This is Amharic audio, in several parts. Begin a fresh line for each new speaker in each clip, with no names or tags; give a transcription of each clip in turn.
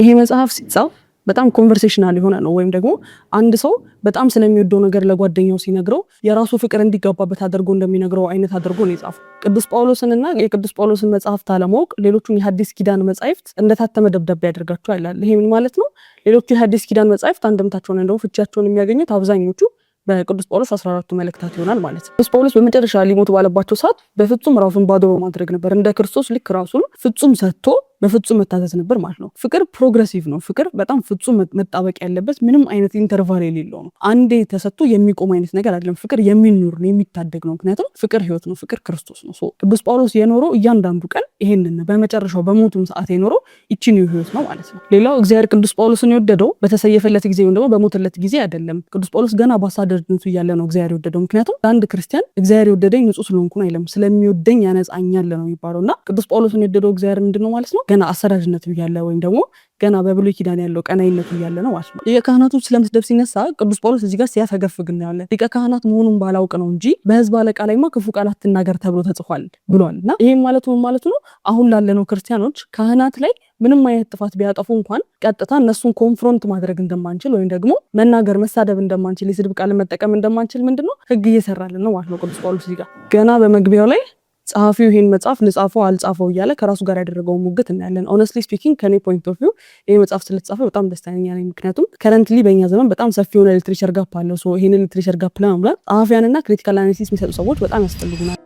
ይሄ መጽሐፍ ሲጻፍ በጣም ኮንቨርሴሽናል የሆነ ነው። ወይም ደግሞ አንድ ሰው በጣም ስለሚወደው ነገር ለጓደኛው ሲነግረው የራሱ ፍቅር እንዲጋባበት አድርጎ እንደሚነግረው አይነት አድርጎ ነው የጻፈው። ቅዱስ ጳውሎስንና የቅዱስ ጳውሎስን መጽሐፍት አለማወቅ ሌሎቹን የሐዲስ ኪዳን መጻሕፍት እንደታተመ ደብዳቤ ያደርጋቸዋል ይላል። ይሄ ምን ማለት ነው? ሌሎቹ የሐዲስ ኪዳን መጻሕፍት አንድምታቸውን እንደው ፍቻቸውን የሚያገኙት አብዛኞቹ በቅዱስ ጳውሎስ 14ቱ መልእክታት ይሆናል ማለት ነው። ቅዱስ ጳውሎስ በመጨረሻ ሊሞት ባለባቸው ሰዓት በፍጹም ራሱን ባዶ በማድረግ ነበር እንደ ክርስቶስ ልክ ራሱን ፍጹም ሰጥቶ በፍጹም መታዘዝ ነበር ማለት ነው። ፍቅር ፕሮግሬሲቭ ነው። ፍቅር በጣም ፍጹም መጣበቅ ያለበት ምንም አይነት ኢንተርቫል የሌለው ነው። አንዴ ተሰጥቶ የሚቆም አይነት ነገር አይደለም። ፍቅር የሚኖር ነው፣ የሚታደግ ነው። ምክንያቱም ፍቅር ህይወት ነው፣ ፍቅር ክርስቶስ ነው። ቅዱስ ጳውሎስ የኖረው እያንዳንዱ ቀን ይሄንን በመጨረሻው በሞቱም ሰዓት የኖረው ይቺን ህይወት ነው ማለት ነው። ሌላው እግዚአብሔር ቅዱስ ጳውሎስን የወደደው በተሰየፈለት ጊዜ ወይም ደግሞ በሞተለት ጊዜ አይደለም። ቅዱስ ጳውሎስ ገና በአሳዳጅነቱ እያለ ነው እግዚአብሔር የወደደው። ምክንያቱም አንድ ክርስቲያን እግዚአብሔር የወደደኝ ንጹህ ስለሆንኩ ነው አይልም፣ ስለሚወደኝ ያነጻኛል ነው የሚባለው። እና ቅዱስ ጳውሎስን የወደደው እግዚአብሔር ምንድነው ማለት ነው? ገና አሳዳጅነቱ እያለ ወይም ደግሞ ገና በብሉይ ኪዳን ያለው ቀናይነቱ እያለ ነው ማለት ነው። ሊቀ ካህናቱ ስለምትደብ ሲነሳ ቅዱስ ጳውሎስ እዚህ ጋር ሲያፈገፍግ እናያለን። ሊቀ ካህናት መሆኑን ባላውቅ ነው እንጂ በህዝብ አለቃ ላይማ ክፉ ቃላት ትናገር ተብሎ ተጽፏል ብሏል። እና ይህም ማለቱ ማለት ነው አሁን ላለነው ክርስቲያኖች ካህናት ላይ ምንም አይነት ጥፋት ቢያጠፉ እንኳን ቀጥታ እነሱን ኮንፍሮንት ማድረግ እንደማንችል ወይም ደግሞ መናገር መሳደብ እንደማንችል የስድብ ቃል መጠቀም እንደማንችል ምንድነው ህግ እየሰራልን ነው ማለት ነው ቅዱስ ጳውሎስ እዚህ ጋር ገና በመግቢያው ላይ ጸሐፊው ይሄን መጽሐፍ ልጻፈው አልጻፈው እያለ ከራሱ ጋር ያደረገው ሙግት እናያለን። ኦነስትሊ ስፒኪንግ ከኔ ፖይንት ኦፍ ቪው ይሄ መጽሐፍ ስለተጻፈ በጣም ደስተኛ ነኝ። ምክንያቱም ከረንትሊ በእኛ ዘመን በጣም ሰፊ የሆነ ሊትሬቸር ጋፕ አለው። ይሄንን ሊትሬቸር ጋፕ ለመሙላት ጸሐፊያንና ክሪቲካል አናሊሲስ የሚሰጡ ሰዎች በጣም ያስፈልጉናል።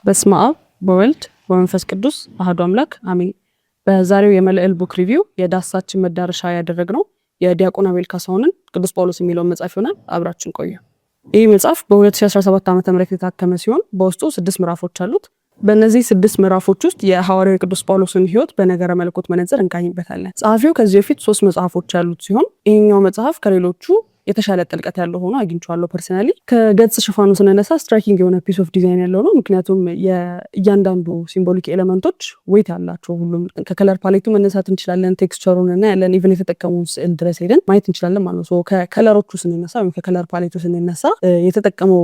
በስመ አብ በወልድ በመንፈስ ቅዱስ አሐዱ አምላክ አሜን። በዛሬው የመልዕል ቡክ ሪቪው የዳሳችን መዳረሻ ያደረግነው የዲያቆን አቤል ካሳሁንን ቅዱስ ጳውሎስ የሚለውን መጽሐፍ ይሆናል። አብራችን ቆዩ። ይህ መጽሐፍ በ2017 ዓ.ም የታተመ ሲሆን በውስጡ 6 ምዕራፎች አሉት። በእነዚህ 6 ምዕራፎች ውስጥ የሐዋርያው ቅዱስ ጳውሎስን ሕይወት በነገረ መለኮት መነጽር እንቃኝበታለን። ጸሐፊው ከዚህ በፊት 3 መጽሐፎች ያሉት ሲሆን ይህኛው መጽሐፍ ከሌሎቹ የተሻለ ጥልቀት ያለው ሆኖ አግኝቼዋለሁ። ፐርሰናሊ ከገጽ ሽፋኑ ስነነሳ ስትራይኪንግ የሆነ ፒስ ኦፍ ዲዛይን ያለው ነው። ምክንያቱም የእያንዳንዱ ሲምቦሊክ ኤሌመንቶች ዌይት አላቸው። ሁሉም ከከለር ፓሌቱ መነሳት እንችላለን። ቴክስቸሩን እና ያለን ኢቨን የተጠቀሙ ስዕል ድረስ ሄደን ማየት እንችላለን ማለት ነው። ከከለሮቹ ስንነሳ ወይም ከከለር ፓሌቱ ስንነሳ የተጠቀመው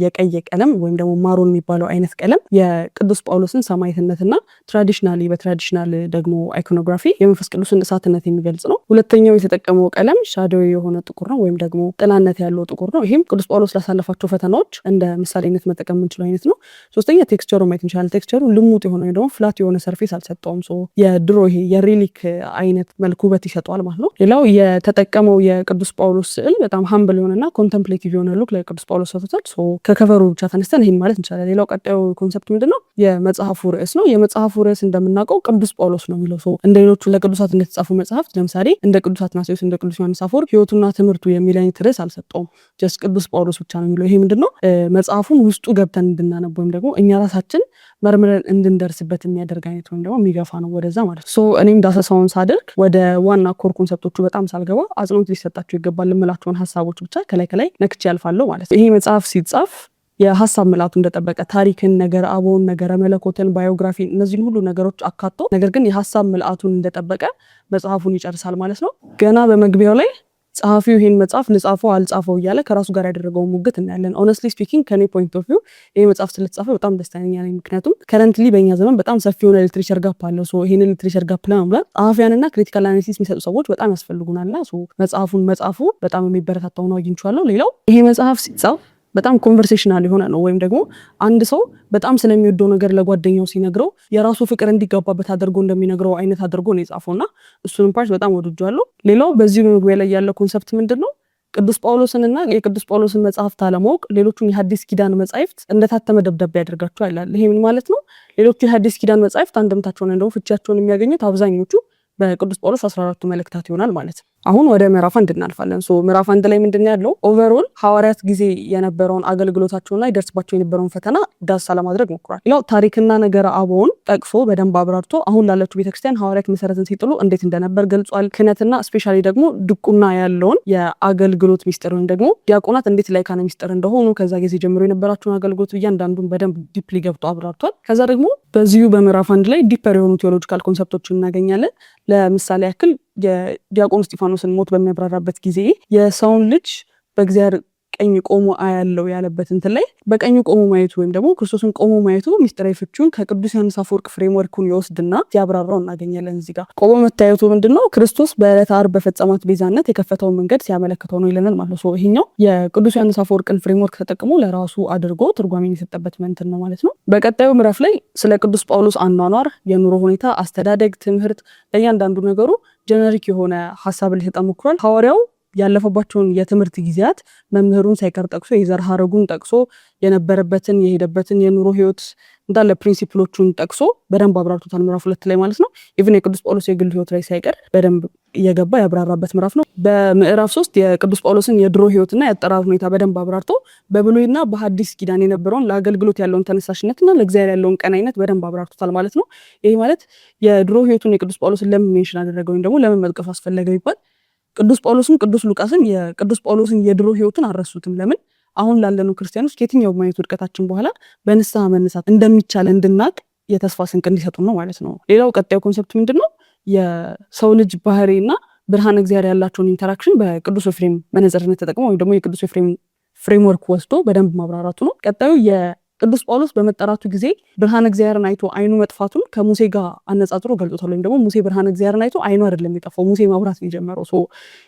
የቀይ ቀለም ወይም ደግሞ ማሮን የሚባለው አይነት ቀለም የቅዱስ ጳውሎስን ሰማዕትነትና ትራዲሽናሊ በትራዲሽናል ደግሞ አይኮኖግራፊ የመንፈስ ቅዱስን እሳትነት የሚገልጽ ነው። ሁለተኛው የተጠቀመው ቀለም ሻዶዊ የሆነ ጥቁር ነው ወይም ደግሞ ጥላነት ያለው ጥቁር ነው። ይሄም ቅዱስ ጳውሎስ ላሳለፋቸው ፈተናዎች እንደ ምሳሌነት መጠቀም የምንችለው አይነት ነው። ሶስተኛ ቴክስቸሩ ማየት እንችላለን። ቴክስቸሩ ልሙጥ የሆነ ወይ ደግሞ ፍላት የሆነ ሰርፌስ አልሰጠውም። የድሮ ይሄ የሪሊክ አይነት መልኩ ውበት ይሰጠዋል ማለት ነው። ሌላው የተጠቀመው የቅዱስ ጳውሎስ ስዕል በጣም ሃምብል የሆነና ኮንተምፕሌቲቭ የሆነ ሉክ ለቅዱስ ጳውሎስ ሰጥቶታል። ከከቨሩ ብቻ ተነስተን ይሄን ማለት እንችላለን። ሌላው ቀጣዩ ኮንሰፕት ምንድነው? የመጽሐፉ ርዕስ ነው። የመጽሐፉ ርዕስ እንደምናውቀው ቅዱስ ጳውሎስ ነው የሚለው እንደ ሌሎቹ ለቅዱሳት እንደተጻፉ መጽሐፍት ለምሳሌ እንደ ቅዱስ አትናቴዎስ እንደ ቅዱስ ዮሐንስ አፈወርቅ ሕይወቱና ትምህርቱ የሚል አይነት ርዕስ አልሰጠውም። ጀስት ቅዱስ ጳውሎስ ብቻ ነው የሚለው። ይሄ ምንድነው? መጽሐፉን ውስጡ ገብተን እንድናነብ ወይም ደግሞ እኛ ራሳችን መርምረን እንድንደርስበት የሚያደርግ አይነት ወይም ደግሞ የሚገፋ ነው ወደዛ ማለት ነው። እኔም ዳሰሳውን ሳደርግ ወደ ዋና ኮር ኮንሰፕቶቹ በጣም ሳልገባ አጽንኦት ሊሰጣቸው ይገባል የምላቸውን ሀሳቦች ብቻ ከላይ ነክቼ ያልፋለሁ ማለት ነው። ይሄ መጽሐፍ ሲጻፍ የሀሳብ ምልአቱ እንደጠበቀ ታሪክን፣ ነገረ አበውን፣ ነገረ መለኮትን፣ ባዮግራፊ እነዚህን ሁሉ ነገሮች አካቶ ነገር ግን የሀሳብ ምልአቱን እንደጠበቀ መጽሐፉን ይጨርሳል ማለት ነው። ገና በመግቢያው ላይ ጸሐፊው ይሄን መጽሐፍ ልጻፈው አልጻፈው እያለ ከራሱ ጋር ያደረገው ሙግት እናያለን። ኦነስትሊ ስፒኪንግ ከኔ ፖይንት ኦፍ ቪው ይሄ መጽሐፍ ስለተጻፈ በጣም ደስተኛ ነኝ። ምክንያቱም ከረንትሊ በእኛ ዘመን በጣም ሰፊ የሆነ ሊትሬቸር ጋፕ አለው። ይሄንን ሊትሬቸር ጋፕ ለመሙላት ጸሐፊያንና ክሪቲካል አናሊሲስ የሚሰጡ ሰዎች በጣም ያስፈልጉናልና መጽሐፉ በጣም የሚበረታታው ነው አግኝቼዋለሁ። ሌላው ይሄ መጽሐፍ ሲጻፍ በጣም ኮንቨርሴሽናል የሆነ ነው። ወይም ደግሞ አንድ ሰው በጣም ስለሚወደው ነገር ለጓደኛው ሲነግረው የራሱ ፍቅር እንዲጋባበት አድርጎ እንደሚነግረው አይነት አድርጎ ነው የጻፈውና እሱንም ፓርት በጣም ወድጄዋለሁ። ሌላው በዚህ መግቢያ ላይ ያለው ኮንሰፕት ምንድነው? ቅዱስ ጳውሎስንና የቅዱስ ጳውሎስን መጽሐፍት አለማወቅ ሌሎቹን የሐዲስ ኪዳን መጻሕፍት እንደታተመ ደብዳቤ ያደርጋቸዋል ይላል። ይሄ ምን ማለት ነው? ሌሎቹ የሐዲስ ኪዳን መጻሕፍት አንድምታቸውን እንደው ፍቻቸውን የሚያገኙት አብዛኞቹ በቅዱስ ጳውሎስ 14ቱ መልእክታት ይሆናል ማለት ነው። አሁን ወደ ምዕራፍ 1 እናልፋለን። ምዕራፍ 1 ላይ ምንድነው ያለው? ኦቨርኦል ሐዋርያት ጊዜ የነበረውን አገልግሎታቸውና ይደርስባቸው የነበረውን ፈተና ዳሳ ለማድረግ ሞክሯል። ሌላው ታሪክና ነገረ አበውን ጠቅሶ በደንብ አብራርቶ አሁን ላለችው ቤተክርስቲያን ሐዋርያት መሰረትን ሲጥሉ እንዴት እንደነበር ገልጿል። ክህነትና ስፔሻሊ ደግሞ ድቁና ያለውን የአገልግሎት ሚስጥር ወይም ደግሞ ዲያቆናት እንዴት ላይካነ ሚስጥር እንደሆኑ ከዛ ጊዜ ጀምሮ የነበራቸውን አገልግሎት እያንዳንዱን በደንብ ዲፕሊ ገብቶ አብራርቷል። ከዛ ደግሞ በዚሁ በምዕራፍ 1 ላይ ዲፐር የሆኑ ቴዎሎጂካል ኮንሰፕቶችን እናገኛለን። ለምሳሌ ያክል የዲያቆን እስጢፋኖስን ሞት በሚያብራራበት ጊዜ የሰውን ልጅ በእግዚአብሔር ቀኝ ቆሞ አያለው ያለበት እንትን ላይ በቀኙ ቆሞ ማየቱ ወይም ደግሞ ክርስቶስን ቆሞ ማየቱ ሚስጥራዊ ፍቺውን ከቅዱስ ዮሐንስ አፈወርቅ ፍሬምወርኩን ይወስድና ሲያብራራው እናገኛለን። እዚህ ጋር ቆሞ መታየቱ ምንድነው? ክርስቶስ በዕለተ ዓርብ በፈጸማት ቤዛነት የከፈተውን መንገድ ሲያመለክተው ነው ይለናል ማለት ነው። ይሄኛው የቅዱስ ዮሐንስ አፈወርቅን ፍሬምወርክ ተጠቅሞ ለራሱ አድርጎ ትርጓሜን የሰጠበት መንትን ነው ማለት ነው። በቀጣዩ ምዕራፍ ላይ ስለ ቅዱስ ጳውሎስ አኗኗር፣ የኑሮ ሁኔታ፣ አስተዳደግ፣ ትምህርት ለእያንዳንዱ ነገሩ ጀነሪክ የሆነ ሀሳብን ሊሰጥ ሞክሯል። ሐዋርያው ያለፈባቸውን የትምህርት ጊዜያት መምህሩን ሳይቀር ጠቅሶ የዘር ሐረጉን ጠቅሶ የነበረበትን የሄደበትን የኑሮ ህይወት እንዳለ ፕሪንሲፕሎቹን ጠቅሶ በደንብ አብራርቶታል ምዕራፍ 2 ላይ ማለት ነው። ኢቭን የቅዱስ ጳውሎስ የግል ህይወት ላይ ሳይቀር በደንብ እየገባ ያብራራበት ምዕራፍ ነው። በምዕራፍ 3 የቅዱስ ጳውሎስን የድሮ ህይወትና የአጠራር ሁኔታ በደንብ አብራርቶ በብሉይና በሐዲስ ኪዳን የነበረውን ለአገልግሎት ያለውን ተነሳሽነትና ለእግዚአብሔር ያለውን ቀናይነት በደንብ አብራርቶታል ማለት ነው። ይሄ ማለት የድሮ ህይወቱን የቅዱስ ጳውሎስን ለምን ሜንሽን አደረገ ወይም ደግሞ ለምን መጥቀሱ አስፈለገ ይባል ቅዱስ ጳውሎስም ቅዱስ ሉቃስም የቅዱስ ጳውሎስን የድሮ ህይወቱን አልረሱትም። ለምን? አሁን ላለነው ክርስቲያኖች ከየትኛውም አይነት ውድቀታችን በኋላ በንስሐ መነሳት እንደሚቻል እንድናቅ የተስፋ ስንቅ እንዲሰጡን ነው ማለት ነው። ሌላው ቀጣዩ ኮንሰፕት ምንድነው? የሰው ልጅ ባህሪና ብርሃን እግዚአብሔር ያላቸውን ኢንተራክሽን በቅዱስ ኤፍሬም መነጽርነት ተጠቅሞ ወይም ደግሞ የቅዱስ ኤፍሬም ፍሬምወርክ ወስዶ በደንብ ማብራራቱ ነው። ቀጣዩ ቅዱስ ጳውሎስ በመጠራቱ ጊዜ ብርሃን እግዚአብሔርን አይቶ አይኑ መጥፋቱን ከሙሴ ጋር አነጻጽሮ ገልጦታል። ወይም ደግሞ ሙሴ ብርሃን እግዚአብሔርን አይቶ አይኑ አይደለም የጠፋው፣ ሙሴ ማብራት ነው የጀመረው።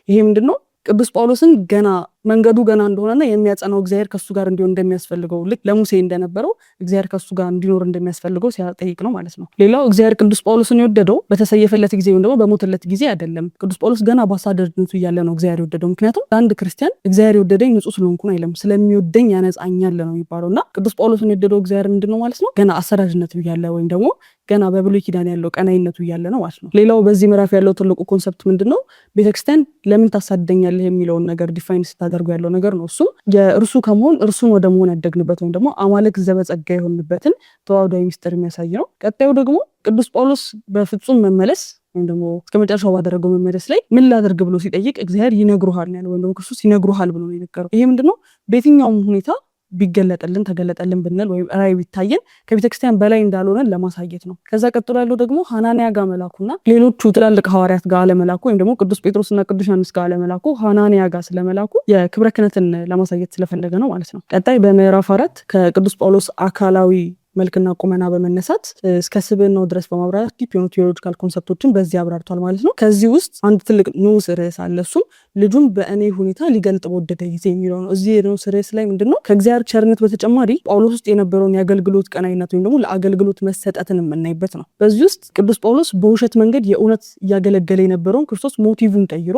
ይሄ ምንድነው? ቅዱስ ጳውሎስን ገና መንገዱ ገና እንደሆነና የሚያጸናው እግዚአብሔር ከሱ ጋር እንዲሆን እንደሚያስፈልገው ልክ ለሙሴ እንደነበረው እግዚአብሔር ከሱ ጋር እንዲኖር እንደሚያስፈልገው ሲያጠይቅ ነው ማለት ነው። ሌላው እግዚአብሔር ቅዱስ ጳውሎስን የወደደው በተሰየፈለት ጊዜ ወይም ደግሞ በሞተለት ጊዜ አይደለም። ቅዱስ ጳውሎስ ገና በአሳዳጅነቱ እያለ ነው እግዚአብሔር የወደደው። ምክንያቱም አንድ ክርስቲያን እግዚአብሔር የወደደኝ ንጹህ ስለሆንኩ ነው አይልም፣ ስለሚወደኝ ያነጻኛል ነው የሚባለው። እና ቅዱስ ጳውሎስን የወደደው እግዚአብሔር ምንድነው ማለት ነው? ገና አሳዳጅነቱ እያለ ወይም ደግሞ ገና በብሉይ ኪዳን ያለው ቀናይነቱ እያለ ነው ማለት ነው። ሌላው በዚህ ምዕራፍ ያለው ትልቁ ኮንሰፕት ምንድነው? ቤተክርስቲያን ለምን ታሳደኛለህ የሚለውን ነገር ዲፋይን ስታደርጉ ያለው ነገር ነው። እሱም የእርሱ ከመሆን እርሱን ወደ መሆን ያደግንበት ወይም ደግሞ አማልክት ዘበጸጋ የሆንበትን ተዋህዶዊ ሚስጥር የሚያሳይ ነው። ቀጣዩ ደግሞ ቅዱስ ጳውሎስ በፍጹም መመለስ ወይም ደግሞ እስከ መጨረሻው ባደረገው መመለስ ላይ ምን ላደርግ ብሎ ሲጠይቅ እግዚአብሔር ይነግሩሃል ያለው ወይም ደግሞ ክርስቶስ ይነግሩሃል ብሎ ነው የነገረው። ይሄ ምንድነው? በየትኛውም ሁኔታ ቢገለጠልን ተገለጠልን ብንል ወይም ራእይ ቢታየን ከቤተክርስቲያን በላይ እንዳልሆነን ለማሳየት ነው። ከዛ ቀጥሎ ያለው ደግሞ ሐናንያ ጋር መላኩና ሌሎቹ ትላልቅ ሐዋርያት ጋር አለመላኩ ወይም ደግሞ ቅዱስ ጴጥሮስና ቅዱስ ዮሐንስ ጋር አለመላኩ ሐናንያ ጋር ስለመላኩ የክብረ ክህነትን ለማሳየት ስለፈለገ ነው ማለት ነው። ቀጣይ በምዕራፍ 4 ከቅዱስ ጳውሎስ አካላዊ መልክና ቁመና በመነሳት እስከ ስብዕናው ድረስ በማብራራት ዲፕ የሆኑ ቴዎሎጂካል ኮንሰፕቶችን በዚህ አብራርቷል ማለት ነው። ከዚህ ውስጥ አንድ ትልቅ ንዑስ ርዕስ አለ። እሱም ልጁን በእኔ ሁኔታ ሊገልጥ በወደደ ጊዜ የሚለው ነው። እዚህ ንዑስ ርዕስ ላይ ምንድነው? ከእግዚአብሔር ቸርነት በተጨማሪ ጳውሎስ ውስጥ የነበረውን የአገልግሎት ቀናይነት ወይም ደግሞ ለአገልግሎት መሰጠትን የምናይበት ነው። በዚህ ውስጥ ቅዱስ ጳውሎስ በውሸት መንገድ የእውነት እያገለገለ የነበረውን ክርስቶስ ሞቲቭን ቀይሮ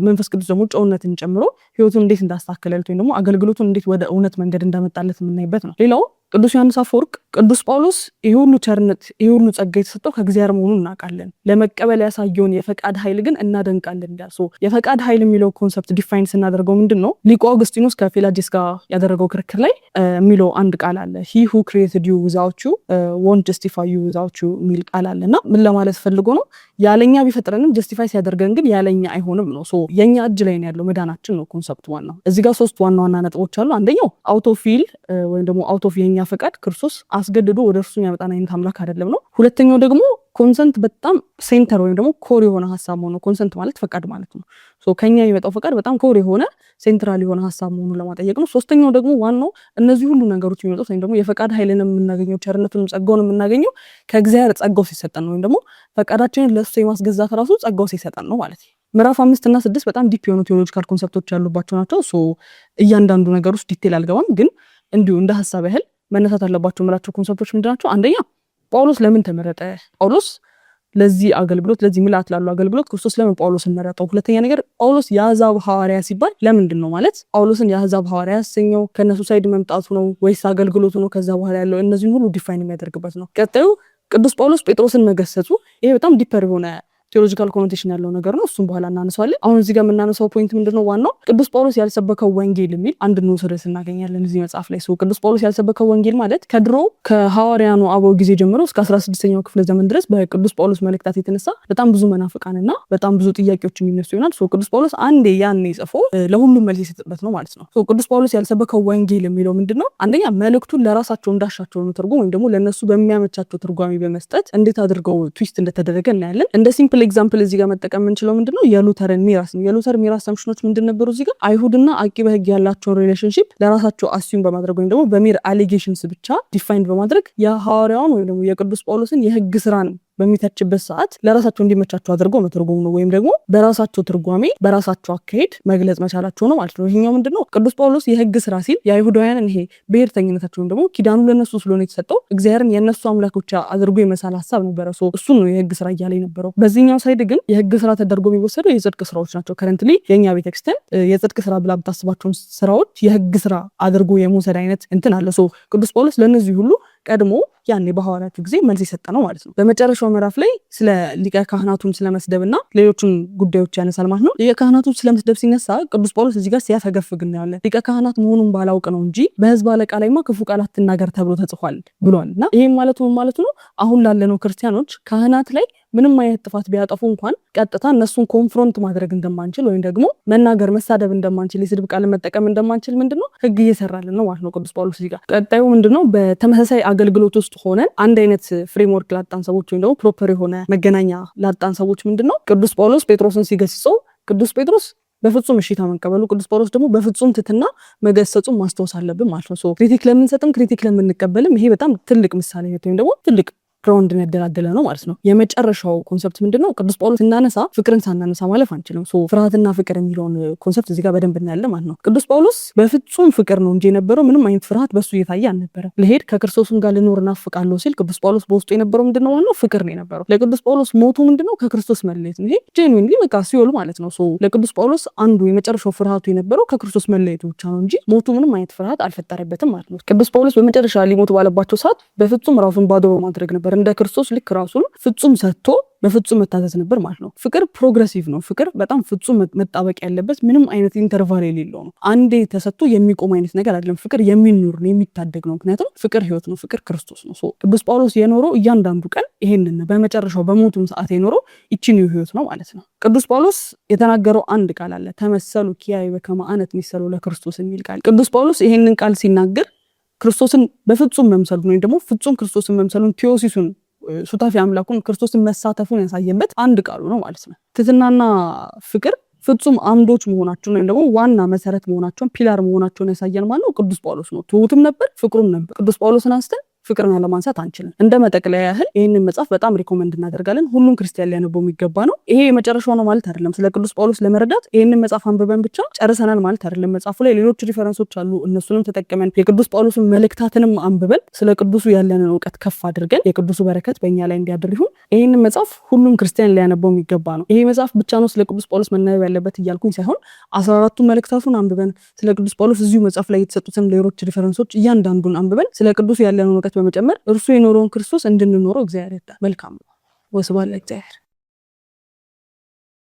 መንፈስ ቅዱስ ደግሞ ጨውነትን ጨምሮ ህይወቱን እንዴት እንዳስተካከለለት ወይም ደግሞ አገልግሎቱን እንዴት ወደ እውነት መንገድ እንዳመጣለት የምናይበት ነው። ሌላው ቅዱስ ዮሐንስ አፈወርቅ ቅዱስ ጳውሎስ ይሄ ሁሉ ቸርነት ይሄ ሁሉ ጸጋ የተሰጠው ከእግዚአብሔር መሆኑን እናውቃለን፣ ለመቀበል ያሳየውን የፈቃድ ኃይል ግን እናደንቃለን ይላል። የፈቃድ ኃይል የሚለው ኮንሰፕት ዲፋይን ስናደርገው ምንድነው? ሊቁ አውግስጢኖስ ከፊላዴስ ጋር ያደረገው ክርክር ላይ የሚለው አንድ ቃል አለ። he who created you without you won't justify you without you የሚል ቃል አለና ምን ለማለት ፈልጎ ነው? ያለኛ ቢፈጥረንም ጀስቲፋይ ሲያደርገን ግን ያለኛ አይሆንም ነው። የኛ እጅ ላይ ነው ያለው መዳናችን ነው ኮንሰፕት ዋናው። እዚህ ጋር 3 ዋና ዋና ነጥቦች አሉ። አንደኛው አውት ኦፍ ዊል ወይም ደግሞ አውት ኦፍ የኛ ፈቃድ ክርስቶስ አስገድዶ ወደ እርሱ የሚያመጣን አይነት አምላክ አይደለም ነው። ሁለተኛው ደግሞ ኮንሰንት በጣም ሴንተር ወይም ደግሞ ኮር የሆነ ሀሳብ መሆኑ። ኮንሰንት ማለት ፈቃድ ማለት ነው። ከኛ የሚመጣው ፈቃድ በጣም ኮር የሆነ ሴንትራል የሆነ ሀሳብ መሆኑን ለማጠየቅ ነው። ሶስተኛው ደግሞ ዋናው እነዚህ ሁሉ ነገሮች የሚመጡት ወይም ደግሞ የፈቃድ ኃይልን የምናገኘው ቸርነቱን ጸጋውን የምናገኘው ከእግዚአብሔር ጸጋው ሲሰጠን ነው ወይም ደግሞ ፈቃዳችንን ለእሱ የማስገዛት ራሱ ጸጋው ሲሰጠን ነው ማለት ነው። ምዕራፍ 5 እና 6 በጣም ዲፕ የሆኑ ቴዎሎጂካል ኮንሰፕቶች ያሉባቸው ናቸው። እያንዳንዱ ነገር ውስጥ ዲቴል አልገባም፣ ግን እንዲሁ እንደ ሀሳብ ያህል መነሳት አለባቸው የምላቸው ኮንሰፕቶች ምንድናቸው? አንደኛ ጳውሎስ ለምን ተመረጠ? ጳውሎስ ለዚህ አገልግሎት ለዚህ ምልአት ላሉ አገልግሎት ክርስቶስ ለምን ጳውሎስን መረጠው? ሁለተኛ ነገር ጳውሎስ የአሕዛብ ሐዋርያ ሲባል ለምንድን ነው ማለት ጳውሎስን የአሕዛብ ሐዋርያ ያሰኘው ከነሱ ሳይድ መምጣቱ ነው ወይስ አገልግሎቱ ነው? ከዛ በኋላ ያለው እነዚህን ሁሉ ዲፋይን የሚያደርግበት ነው። ቀጣዩ ቅዱስ ጳውሎስ ጴጥሮስን መገሰጹ፣ ይሄ በጣም ዲፐር የሆነ ቴዎሎጂካል ኮኖቴሽን ያለው ነገር ነው። እሱም በኋላ እናነሳዋለን። አሁን እዚህ ጋር የምናነሳው ፖይንት ምንድነው? ዋናው ቅዱስ ጳውሎስ ያልሰበከው ወንጌል የሚል አንድ ንዑስ ርዕስ እናገኛለን እዚህ መጽሐፍ ላይ። ቅዱስ ጳውሎስ ያልሰበከው ወንጌል ማለት ከድሮ ከሐዋርያኑ አበው ጊዜ ጀምሮ እስከ 16ኛው ክፍለ ዘመን ድረስ በቅዱስ ጳውሎስ መልእክታት የተነሳ በጣም ብዙ መናፍቃንና በጣም ብዙ ጥያቄዎች የሚነሱ ይሆናል። ቅዱስ ጳውሎስ አንዴ ያኔ ጽፎ ለሁሉም መልስ የሰጠበት ነው ማለት ነው። ቅዱስ ጳውሎስ ያልሰበከው ወንጌል የሚለው ምንድነው? አንደኛ መልእክቱን ለራሳቸው እንዳሻቸው ነው ትርጉም ወይም ደግሞ ለነሱ በሚያመቻቸው ትርጓሜ በመስጠት እንዴት አድርገው ትዊስት እንደተደረገ እናያለን። እንደ ሲምፕል ሲምፕል ኤግዛምፕል እዚህ ጋር መጠቀም የምንችለው ምንድነው የሉተርን ሚራስ ነው። የሉተር ሚራስ ሰምሽኖች ምንድን ነበሩ? እዚህ ጋር አይሁድና አቂበ ሕግ ያላቸውን ሪሌሽንሺፕ ለራሳቸው አስዩም በማድረግ ወይም ደግሞ በሚር አሊጌሽንስ ብቻ ዲፋይንድ በማድረግ የሐዋርያውን ወይም ደግሞ የቅዱስ ጳውሎስን የሕግ ስራን በሚተችበት ሰዓት ለራሳቸው እንዲመቻቸው አድርገው መተርጎም ነው፣ ወይም ደግሞ በራሳቸው ትርጓሜ በራሳቸው አካሄድ መግለጽ መቻላቸው ነው ማለት ነው። ይሄኛው ምንድነው ቅዱስ ጳውሎስ የሕግ ስራ ሲል የአይሁዳውያንን ይሄ ብሔርተኝነታቸውን ደግሞ ኪዳኑ ለነሱ ስለሆነ የተሰጠው እግዚአብሔርን የነሱ አምላኮች አድርጎ የመሳል ሀሳብ ነበረ። እሱን ነው የሕግ ስራ እያለ የነበረው። በዚህኛው ሳይድ ግን የሕግ ስራ ተደርጎ የሚወሰደው የጽድቅ ስራዎች ናቸው። ከረንትሊ የኛ ቤተክርስቲያን የጽድቅ ስራ ብላ ብታስባቸውን ስራዎች የሕግ ስራ አድርጎ የመውሰድ አይነት እንትን አለ። ቅዱስ ጳውሎስ ለነዚህ ሁሉ ቀድሞ ያኔ በሐዋርያቱ ጊዜ መልስ የሰጠ ነው ማለት ነው። በመጨረሻው ምዕራፍ ላይ ስለ ሊቀ ካህናቱን ስለመስደብና ሌሎችን ጉዳዮች ያነሳል ማለት ነው። ሊቀ ካህናቱን ስለመስደብ ሲነሳ ቅዱስ ጳውሎስ እዚህ ጋር ሲያፈገፍግ እናያለን። ሊቀ ካህናት መሆኑን ባላውቅ ነው እንጂ በሕዝብ አለቃ ላይማ ክፉ ቃል አትናገር ተብሎ ተጽፏል ብሏል። እና ይሄም ማለቱ ነው አሁን ላለነው ክርስቲያኖች ካህናት ላይ ምንም አይነት ጥፋት ቢያጠፉ እንኳን ቀጥታ እነሱን ኮንፍሮንት ማድረግ እንደማንችል ወይም ደግሞ መናገር መሳደብ እንደማንችል የስድብ ቃል መጠቀም እንደማንችል ምንድነው ሕግ እየሰራልን ነው ማለት ነው ቅዱስ ጳውሎስ እዚህ ጋር። ቀጣዩ ምንድነው በተመሳሳይ አገልግሎት ውስጥ ሆነን አንድ አይነት ፍሬምወርክ ላጣን ሰዎች ወይም ደግሞ ፕሮፐር የሆነ መገናኛ ላጣን ሰዎች ምንድነው ቅዱስ ጳውሎስ ጴጥሮስን ሲገስጸው ቅዱስ ጴጥሮስ በፍጹም እሺታ መንቀበሉ፣ ቅዱስ ጳውሎስ ደግሞ በፍጹም ትትና መገሰጹን ማስታወስ አለብን ማለት ነው። ክሪቲክ ለምንሰጥም ክሪቲክ ለምንቀበልም ይሄ በጣም ትልቅ ምሳሌ ወይም ደግሞ ትልቅ ግራውንድ ያደላደለ ነው ማለት ነው። የመጨረሻው ኮንሰፕት ምንድነው? ቅዱስ ጳውሎስ ስናነሳ ፍቅርን ሳናነሳ ማለፍ አንችልም። ፍርሃትና ፍቅር የሚለውን ኮንሰፕት እዚህ ጋር በደንብ እናያለን ማለት ነው። ቅዱስ ጳውሎስ በፍጹም ፍቅር ነው እንጂ የነበረው ምንም አይነት ፍርሃት በሱ እየታየ አልነበረም። ልሄድ ከክርስቶስም ጋር ልኖር እናፍቃለሁ ሲል ቅዱስ ጳውሎስ በውስጡ የነበረው ምንድነው ማለት ነው? ፍቅር ነው የነበረው። ለቅዱስ ጳውሎስ ሞቱ ምንድነው? ከክርስቶስ መለየት ነው። ይሄ ጄኑዊንሊ በቃ ሲኦል ማለት ነው። ለቅዱስ ጳውሎስ አንዱ የመጨረሻው ፍርሃቱ የነበረው ከክርስቶስ መለየቱ ብቻ ነው እንጂ ሞቱ ምንም አይነት ፍርሃት አልፈጠረበትም ማለት ነው። ቅዱስ ጳውሎስ በመጨረሻ ሊሞቱ ባለባቸው ሰዓት በፍጹም ራሱን ባዶ በማድረግ ነበር እንደ ክርስቶስ ልክ ራሱን ፍጹም ሰጥቶ በፍጹም መታዘዝ ነበር ማለት ነው። ፍቅር ፕሮግሬሲቭ ነው። ፍቅር በጣም ፍጹም መጣበቅ ያለበት ምንም አይነት ኢንተርቫል የሌለው ነው። አንዴ ተሰጥቶ የሚቆም አይነት ነገር አይደለም። ፍቅር የሚኖር ነው፣ የሚታደግ ነው። ምክንያቱም ፍቅር ሕይወት ነው። ፍቅር ክርስቶስ ነው። ቅዱስ ጳውሎስ የኖረው እያንዳንዱ ቀን ይሄንን ነው። በመጨረሻው በሞቱም ሰዓት የኖረው ይቺን ሕይወት ነው ማለት ነው። ቅዱስ ጳውሎስ የተናገረው አንድ ቃል አለ። ተመሰሉ ኪያይ በከመ አነ እምሰሎ ለክርስቶስ የሚል ቃል። ቅዱስ ጳውሎስ ይሄንን ቃል ሲናገር ክርስቶስን በፍጹም መምሰሉን ወይም ደግሞ ፍጹም ክርስቶስን መምሰሉን ቴዎሲሱን ሱታፊ አምላኩን ክርስቶስን መሳተፉን ያሳየበት አንድ ቃሉ ነው ማለት ነው። ትሕትናና ፍቅር ፍጹም አምዶች መሆናቸውን ወይም ደግሞ ዋና መሰረት መሆናቸውን ፒላር መሆናቸውን ያሳየን ማለት ነው ቅዱስ ጳውሎስ ነው። ትሁትም ነበር፣ ፍቅሩም ነበር። ቅዱስ ጳውሎስን አንስተን ፍቅርን ለማንሳት አንችልም። እንደ መጠቅለያ ያህል ይህንን መጽሐፍ በጣም ሪኮመንድ እናደርጋለን። ሁሉም ክርስቲያን ሊያነበው የሚገባ ነው። ይሄ የመጨረሻው ነው ማለት አይደለም። ስለ ቅዱስ ጳውሎስ ለመረዳት ይህንን መጽሐፍ አንብበን ብቻ ጨርሰናል ማለት አይደለም። መጽሐፉ ላይ ሌሎች ሪፈረንሶች አሉ። እነሱንም ተጠቅመን የቅዱስ ጳውሎስን መልእክታትንም አንብበን ስለ ቅዱሱ ያለንን እውቀት ከፍ አድርገን የቅዱሱ በረከት በእኛ ላይ እንዲያድር ይሁን። ይህንን መጽሐፍ ሁሉም ክርስቲያን ሊያነበው የሚገባ ነው። ይሄ መጽሐፍ ብቻ ነው ስለ ቅዱስ ጳውሎስ መነበብ ያለበት እያልኩኝ ሳይሆን 14ቱ መልእክታቱን አንብበን ስለ ቅዱስ ጳውሎስ እዚሁ መጽሐፍ ላይ የተሰጡትን ሌሎች ሪፈረንሶች እያንዳንዱን አንብበን ስለ ቅዱሱ ያለንን እውቀት በመጨመር እርሱ የኖረውን ክርስቶስ እንድንኖረው እግዚአብሔር ይርዳል። መልካም ነው። ወስብሐት ለእግዚአብሔር።